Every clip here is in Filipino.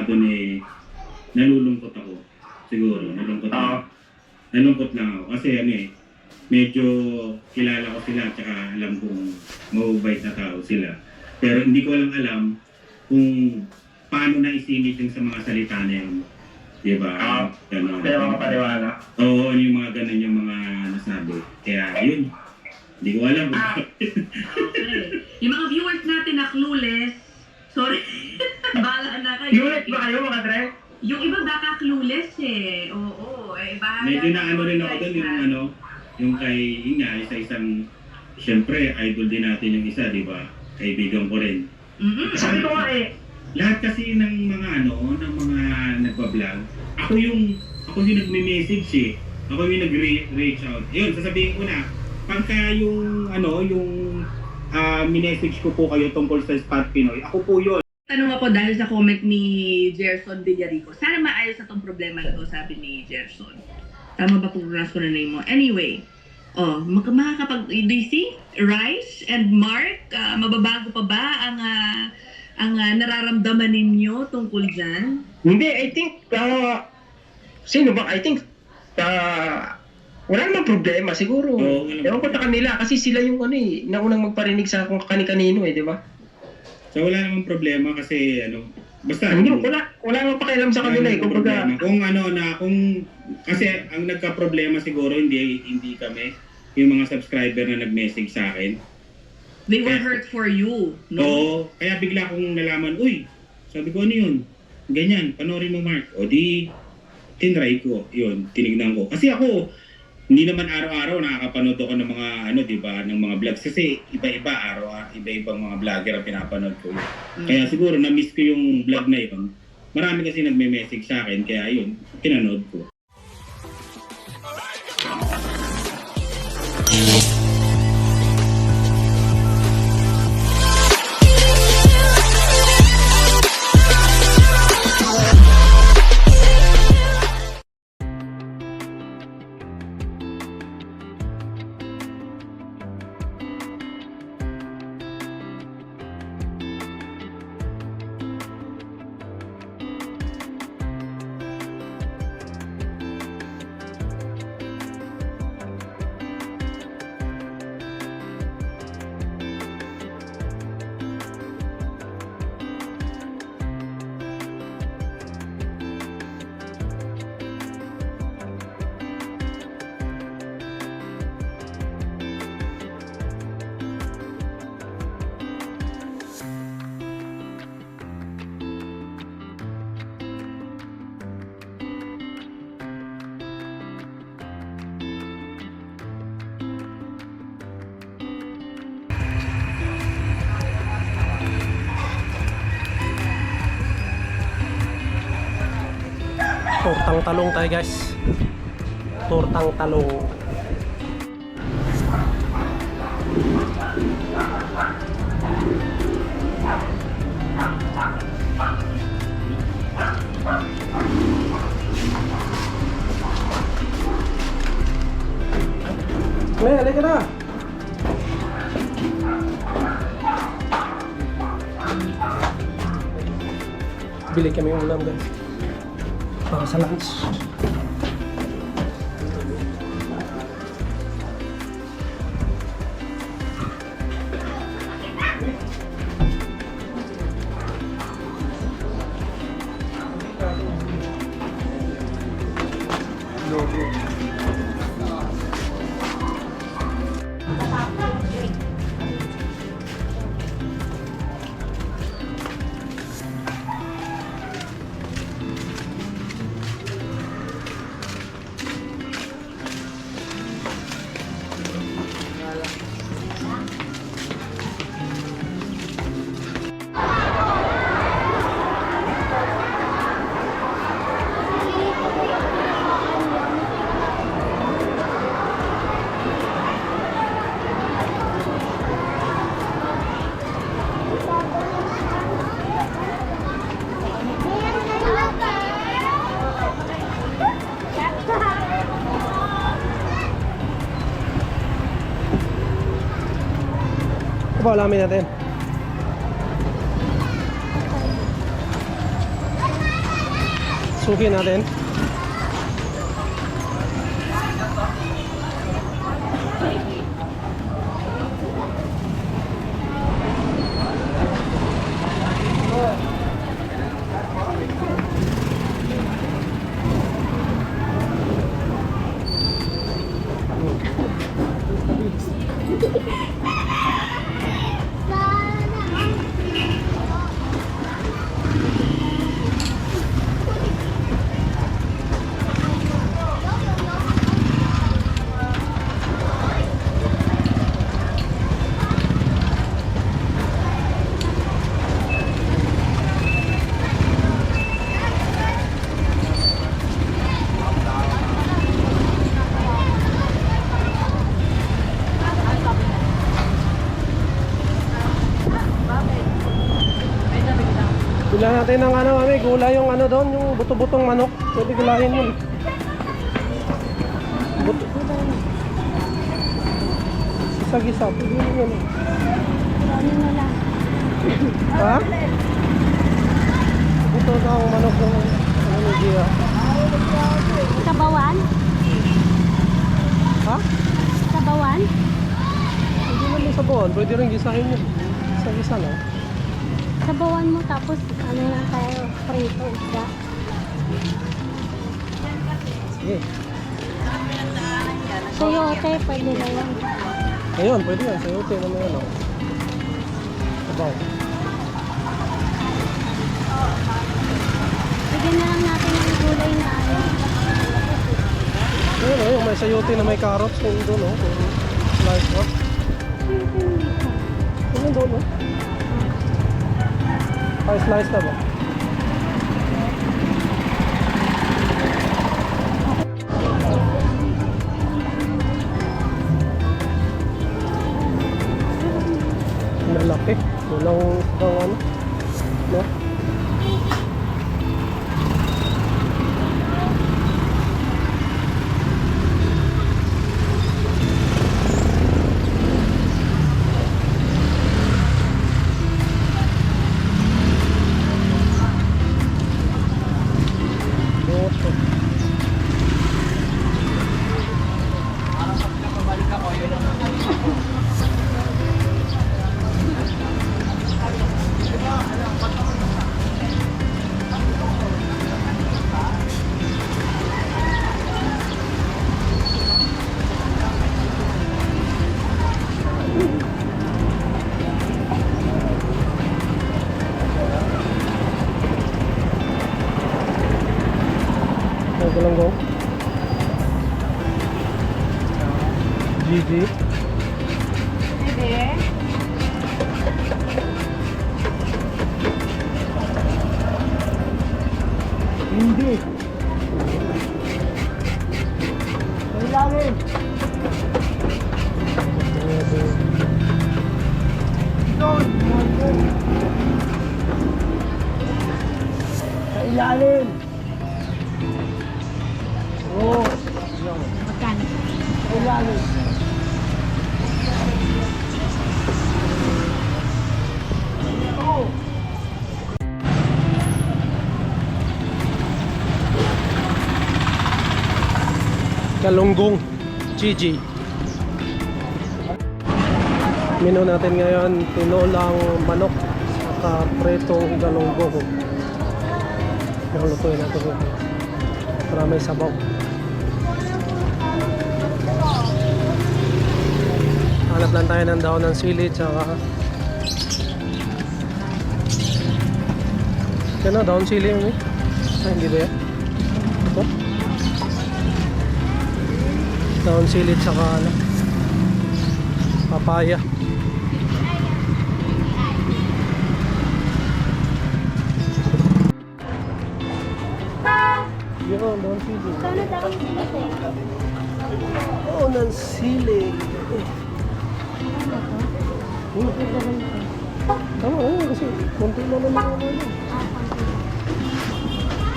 doon eh, nalulungkot ako. Siguro, nalungkot ako. Nalungkot lang ako. Kasi ano eh, medyo kilala ko sila tsaka alam kong mababait na tao sila. Pero hindi ko lang alam kung paano na isingit yung sa mga salita na yun. Diba? Ganon. Kaya mga paniwala. Oo, yung mga ganun yung mga nasabi. Kaya yun, hindi ko alam. Okay. Yung mga viewers natin na clueless, sorry, bahala na kayo. Clueless ba kayo mga Dre? Yung iba baka clueless eh. Oo, eh bahala. Medyo na ano rin ako guys, doon yung ha? ano, yung kay, yun nga, isa-isang, siyempre, idol din natin yung isa, di ba? Kaibigan ko rin. Sabi ko nga eh, Lahat kasi ng mga ano, ng mga nagpa-vlog, ako yung nagme-message eh. Ako yung nag-reach out. Yun, sasabihin ko na, pagka yung ano, yung minessage ko po kayo tungkol sa Spot Pinoy, ako po yun. Tanong ako dahil sa comment ni Gerson Villarico. Sana maayos na tong problema na to, sabi ni Gerson. Tama ba kung pronounce ko na name mo? Anyway, makakapag, do you see? Rice and Mark, mababago pa ba ang nararamdaman ninyo tungkol dyan? hindi, I think, sino ba? I think, wala namang problema siguro. Oo, Ewan ko sa kanila kasi sila yung ano eh, naunang magparinig sa kung kani-kanino eh, di ba? So wala namang problema kasi ano, basta Hindi, wala namang pakialam sa kanila eh. Kumbaga, kung ano na, kung kasi ang nagka-problema siguro hindi kami, yung mga subscriber na nag-message sa akin. They were hurt for you, no? Oo, kaya bigla kong nalaman, uy, sabi ko ano yun? Ganyan, panoorin mo Mark. O di, tinry ko, yun, tinignan ko. Kasi ako, hindi naman araw-araw nakakapanood ako ng mga ano, 'di ba, ng mga vlogs kasi iba-iba iba-ibang mga vlogger ang pinapanood ko. Kaya siguro na-miss ko yung vlog na 'yon. Marami kasi nagme-message sa akin kaya 'yun, pinanood ko. Tortang talong tayo guys. Tortang talong. Halika na. Bili kami ng ulam guys. Para sa lunch. Ito pa alamin natin. Suki natin. Gula natin ng ano, mami, gula yung ano doon, yung buto-butong manok. Pwede gulahin yun. Buto. Gisa-gisa, pwede yun. Ha? Buto na ang manok ng ano ni Gia. Sabawan? Ha? Sabawan? Hindi man yung sabawan, pwede rin gisahin yun. Gisa-gisa lang. Sabawan mo tapos ano lang tayo, prito, isda. Sige. Sayote, pwede na yan. Ayun, pwede yan. Sayote na may ano. Sabaw. Bigyan na lang natin ng gulay na ano. Ayun, ayun, may sayote na may carrots kung doon, no? Kung slice up. Ayun doon, no? Ay, slice na ba? Malaki. Walang ano. No? Galunggong. GG. Hindi. Kailangan. Kailangan. Oh, Magkano? kailangan. Galunggong GG. Menu natin ngayon, tinolang manok at pretong galunggong. Lutuin natin ito para may sabaw. Hanap lang tayo ng daon ng sili tsaka ano, daon sili yun eh. Ah, hindi ba yan? Ito? Daon sili tsaka ano, papaya. Yun, daon sili. Kano daw sila Daon ng sili. Tama na yun kasi konti na naman ano.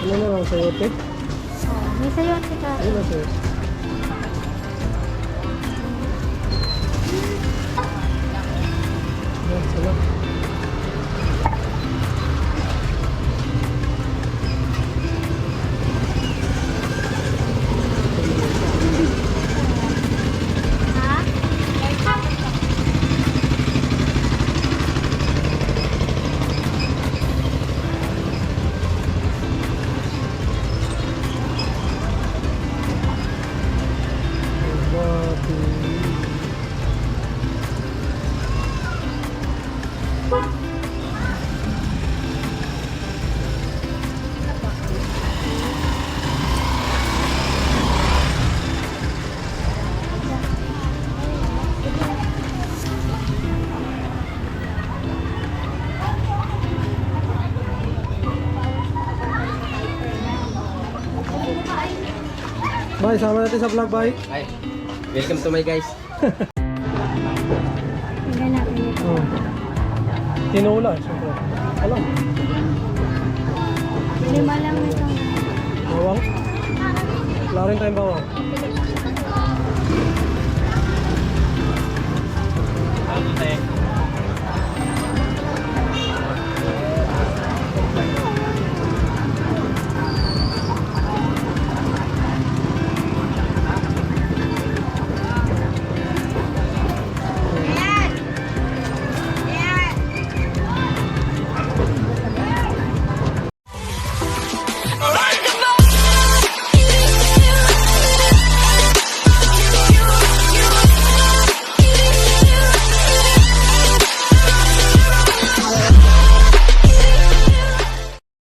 Ano na lang, sayote? May sayote ka. Ano na sayote? Yan, sarap. Bye, sama natin sa vlog, bye. Hi. Welcome to my guys. Tingnan natin ito. Oh. Tinula, siyempre. Alam. Lima lang ito. Bawang. Wala rin tayong bawang. Ano tayo?